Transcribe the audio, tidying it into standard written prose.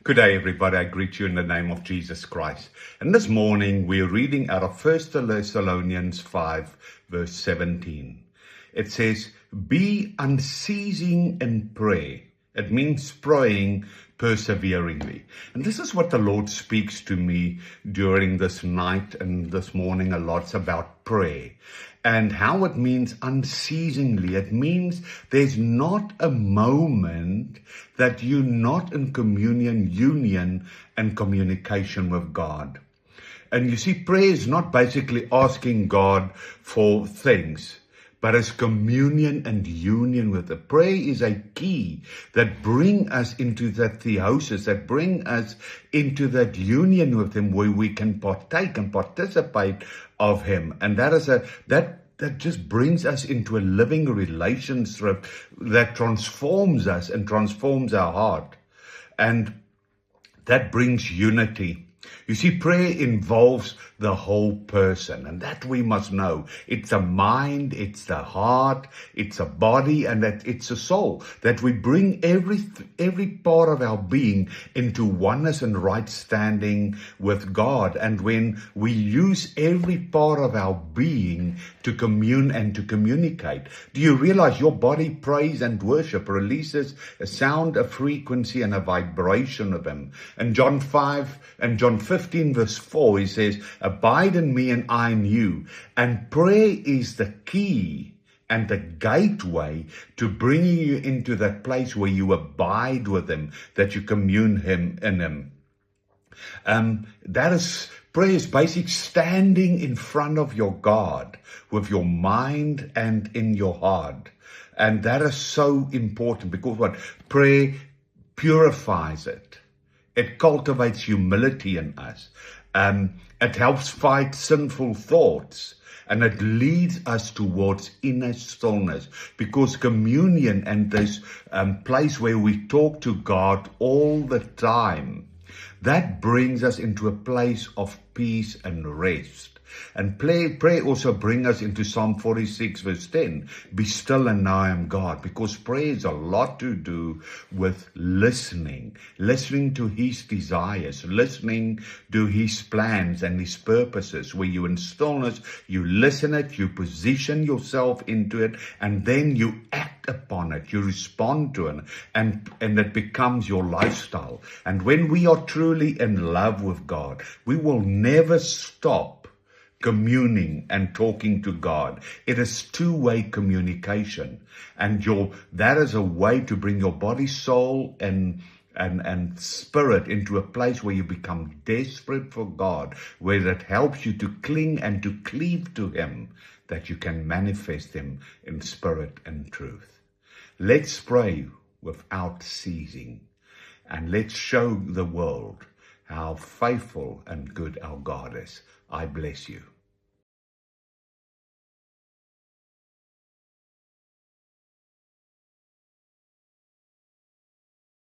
Good day, everybody. I greet you in the name of Jesus Christ. And this morning, we're reading out of 1 Thessalonians 5, verse 17. It says, be unceasing in prayer. It means praying perseveringly. And this is what the Lord speaks to me during this night and this morning a lot about prayer. And how it means unceasingly. It means there's not a moment that you're not in communion, union, and communication with God. And you see, prayer is not basically asking God for things, but it's communion and union with Him. Prayer is a key that bring us into that theosis, that bring us into that union with Him where we can partake and participate of Him. And that just brings us into a living relationship that transforms us and transforms our heart. And that brings unity. You see, prayer involves the whole person, and that we must know. It's a mind, it's the heart, it's a body, and that it's a soul. That we bring every part of our being into oneness and right standing with God. And when we use every part of our being to commune and to communicate, do you realize your body praise and worship releases a sound, a frequency, and a vibration of Him? And John 5 and John 15 verse 4, He says, abide in me and I in you. And prayer is the key and the gateway to bringing you into that place where you abide with Him, that you commune in Him. Prayer is basically standing in front of your God with your mind and in your heart. And that is so important because what? Prayer purifies it. It cultivates humility in us. It helps fight sinful thoughts. And it leads us towards inner stillness, because communion and this place where we talk to God all the time, that brings us into a place of peace and rest. And prayer also brings us into Psalm 46 verse 10. Be still and know I am God. Because prayer is a lot to do with listening to His desires, listening to His plans and His purposes. Where you in stillness, you listen it, you position yourself into it, and then you act upon it, you respond to it, and it becomes your lifestyle. And when we are truly in love with God, we will never stop communing and talking to God. It is two-way communication. And that is a way to bring your body, soul, and spirit into a place where you become desperate for God, where that helps you to cling and to cleave to Him, that you can manifest Him in spirit and truth. Let's pray without ceasing, and let's show the world how faithful and good our God is. I bless you.